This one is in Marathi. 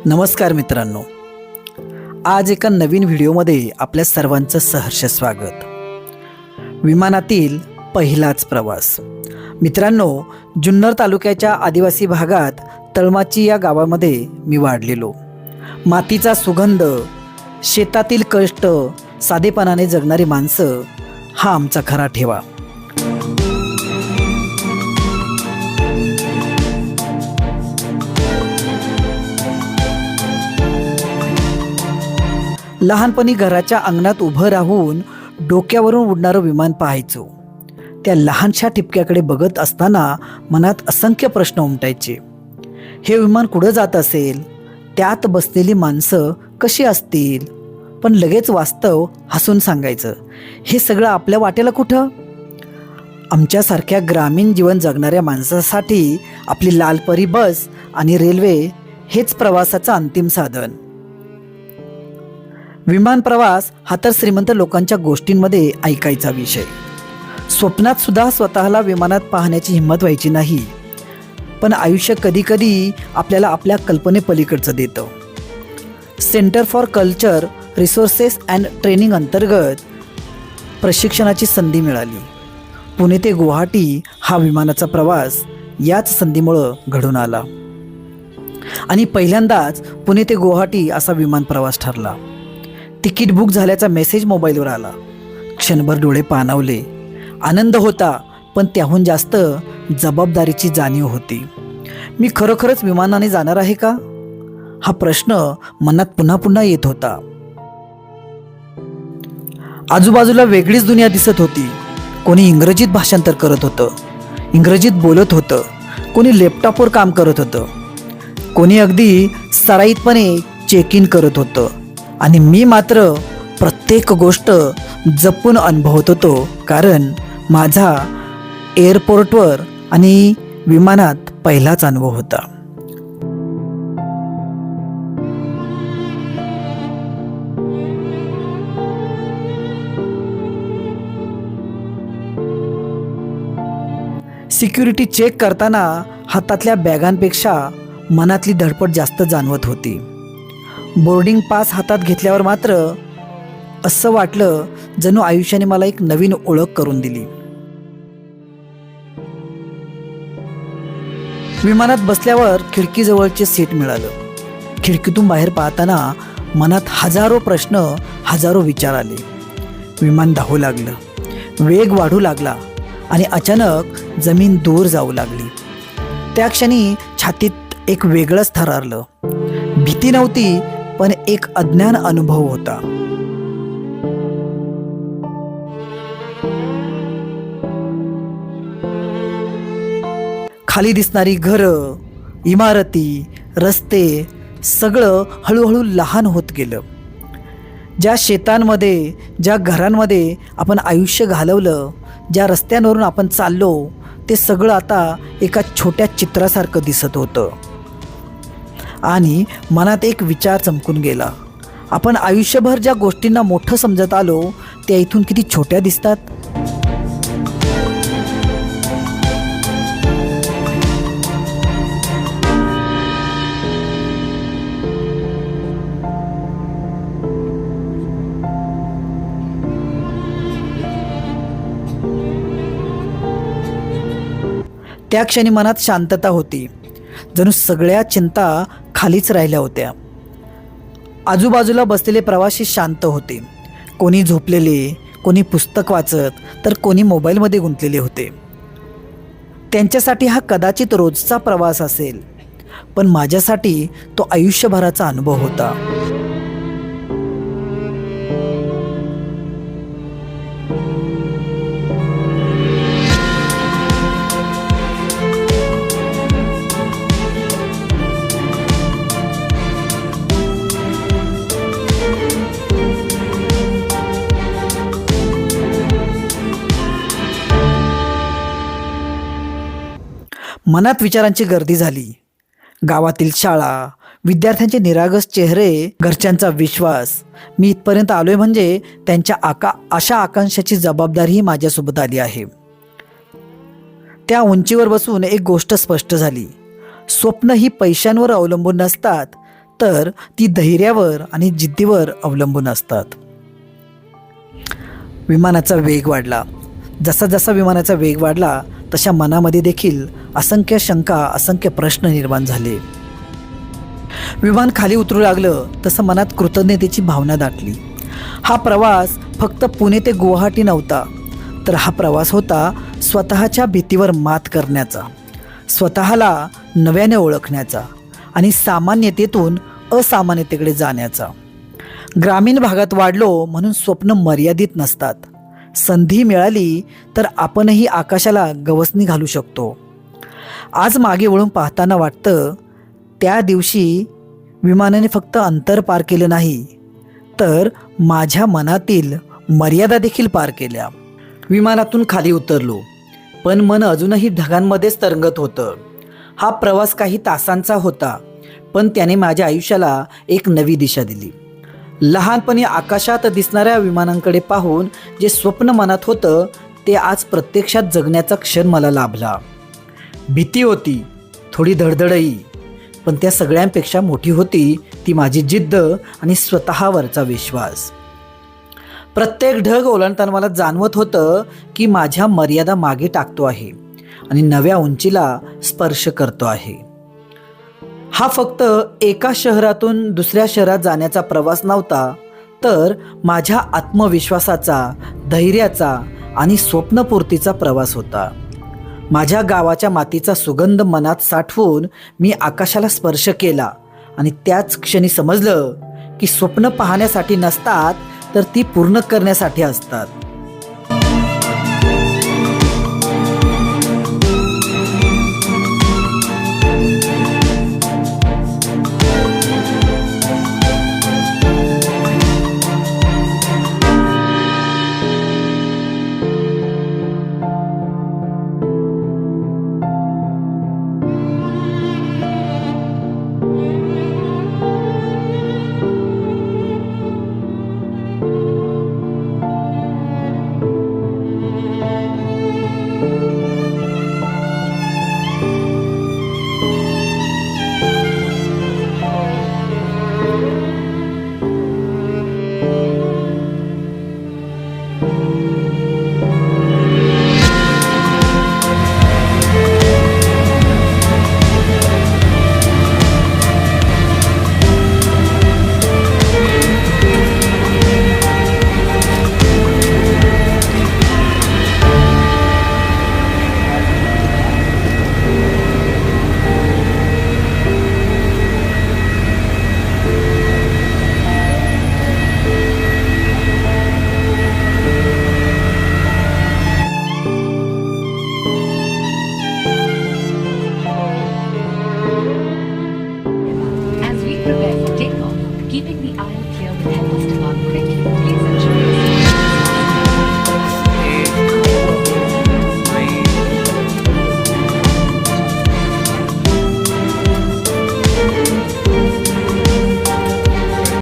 नमस्कार मित्रांनो, आज एका नवीन व्हिडिओमध्ये आपल्या सर्वांचं सहर्ष स्वागत। विमानातील पहिलाच प्रवास। मित्रांनो, जुन्नर तालुक्याच्या आदिवासी भागात तळमाची या गावामध्ये मी वाढलेलो। मातीचा सुगंध, शेतातील कष्ट, साधेपणाने जगणारी माणसं हा आमचा खरा ठेवा। लहानपणी घराच्या अंगणात उभं राहून डोक्यावरून उडणारं विमान पाहायचो। त्या लहानशा ठिपक्याकडे बघत असताना मनात असंख्य प्रश्न उमटायचे। हे विमान कुठं जात असेल? त्यात बसलेली माणसं कशी असतील? पण लगेच वास्तव हसून सांगायचं, हे सगळं आपल्या वाट्याला कुठं? आमच्यासारख्या ग्रामीण जीवन जगणाऱ्या माणसासाठी आपली लालपरी बस आणि रेल्वे हेच प्रवासाचं अंतिम साधन। विमान प्रवास हा तर श्रीमंत लोकांच्या गोष्टींमध्ये ऐकायचा विषय। स्वप्नात सुद्धा स्वतःला विमानात पाहण्याची हिंमत व्हायची नाही। पण आयुष्य कधी कधी आपल्याला आपल्या कल्पनेपलीकडचं देतं। Centre for culture resources and training अंतर्गत प्रशिक्षणाची संधी मिळाली। पुणे ते गुवाहाटी हा विमानाचा प्रवास याच संधीमुळं घडून आला आणि पहिल्यांदाच पुणे ते गुवाहाटी असा विमान प्रवास ठरला। तिकीट बुक झाल्याचा मेसेज मोबाईलवर आला। क्षणभर डोळे पाणावले। आनंद होता, पण त्याहून जास्त जबाबदारीची जाणीव होती। मी खरोखरच विमानाने जाणार आहे का? हा प्रश्न मनात पुन्हा पुन्हा येत होता। आजूबाजूला वेगळीच दुनिया दिसत होती। कोणी इंग्रजीत भाषांतर करत होतं, इंग्रजीत बोलत होतं, कोणी लॅपटॉपवर काम करत होतं, कोणी अगदी सराईतपणे चेक इन करत होतं आणि मी मात्र प्रत्येक गोष्ट जपून अनुभवत होतो, कारण माझा एअरपोर्टवर आणि विमानात पहिलाच अनुभव होता। सिक्युरिटी चेक करताना हातातल्या बॅगांपेक्षा मनातली धडपड जास्त जाणवत होती। बोर्डिंग पास हातात घेतल्यावर मात्र असं वाटलं जणू आयुष्याने मला एक नवीन ओळख करून दिली। विमानात बसल्यावर खिडकीजवळचे सीट मिळालं। खिडकीतून बाहेर पाहताना मनात हजारो प्रश्न, हजारो विचार आले। विमान धावू लागलं, वेग वाढू लागला आणि अचानक जमीन दूर जाऊ लागली। त्या क्षणी छातीत एक वेगळंच थरारलं। भीती नव्हती, पण एक अज्ञान अनुभव होता। खाली दिसणारी घरं, इमारती, रस्ते सगळं हळूहळू लहान होत गेलं। ज्या शेतांमध्ये, ज्या घरांमध्ये आपण आयुष्य घालवलं, ज्या रस्त्यांवरून आपण चाललो, ते सगळं आता एका छोट्या चित्रासारखं दिसत होतं। आणि मनात एक विचार चमकून गेला, आपण आयुष्यभर ज्या गोष्टींना मोठं समजत आलो त्या इथून किती छोट्या दिसतात। त्या क्षणी मनात शांतता होती, जणू सगळ्या चिंता खालीच राहिल्या होत्या। आजूबाजूला बसलेले प्रवासी शांत होते। कोणी झोपलेले, कोणी पुस्तक वाचत, तर कोणी मोबाईलमध्ये गुंतलेले होते। त्यांच्यासाठी हा कदाचित रोजचा प्रवास असेल, पण माझ्यासाठी तो आयुष्यभराचा अनुभव होता। मनात विचारांची गर्दी झाली। गावातील शाळा, विद्यार्थ्यांचे निरागस चेहरे, घरच्यांचा विश्वास, मी इथपर्यंत आलोय म्हणजे त्यांच्या आशा आकांक्षाची जबाबदारीही माझ्यासोबत आली आहे। त्या उंचीवर बसून एक गोष्ट स्पष्ट झाली, स्वप्न ही पैशांवर अवलंबून नसतात, तर ती धैर्यावर आणि जिद्दीवर अवलंबून असतात. विमानाचा वेग वाढला. जसा जसा विमानाचा वेग वाढला तशा मनामध्ये देखील असंख्य शंका, असंख्य प्रश्न निर्माण झाले. विमान खाली उतरू लागलं तसं मनात कृतज्ञतेची भावना दाटली. हा प्रवास फक्त पुणे ते गुवाहाटी नव्हता, तर हा प्रवास होता स्वतःच्या भीतीवर मात करण्याचा, स्वतःला नव्याने ओळखण्याचा आणि सामान्यतेतून असामान्यतेकडे जाण्याचा. ग्रामीण भागात वाढलो म्हणून स्वप्न मर्यादित नसतात. संधी मिळाली तर आपणही आकाशाला गवसणी घालू शकतो. आज मागे वळून पाहताना वाटतं, त्या दिवशी विमानाने फक्त अंतर पार केलं नाही, तर माझ्या मनातील मर्यादा देखील पार केल्या. विमानातून खाली उतरलो, पण मन अजूनही ढगांमध्येच तरंगत होतं. हा प्रवास काही तासांचा होता, पण त्याने माझ्या आयुष्याला एक नवी दिशा दिली. लहानपणी आकाशात दिसणाऱ्या विमानांकडे पाहून जे स्वप्न मनात होतं, ते आज प्रत्यक्षात जगण्याचा क्षण मला लाभला. भीती होती, थोडी धडधडही, पण त्या सगळ्यांपेक्षा मोठी होती ती माझी जिद्द आणि स्वतःवरचा विश्वास. प्रत्येक ढग ओलांडताना मला जाणवत होतं की माझ्या मर्यादा मागे टाकतो आहे आणि नव्या उंचीला स्पर्श करतो आहे. हा फक्त एका शहरातून दुसऱ्या शहरात जाण्याचा प्रवास नव्हता, तर माझ्या आत्मविश्वासाचा, धैर्याचा आणि स्वप्नपूर्तीचा प्रवास होता. माझ्या गावाच्या मातीचा सुगंध मनात साठवून मी आकाशाला स्पर्श केला आणि त्याच क्षणी समजलं की स्वप्न पाहण्यासाठी नसतात, तर ती पूर्ण करण्यासाठी असतात.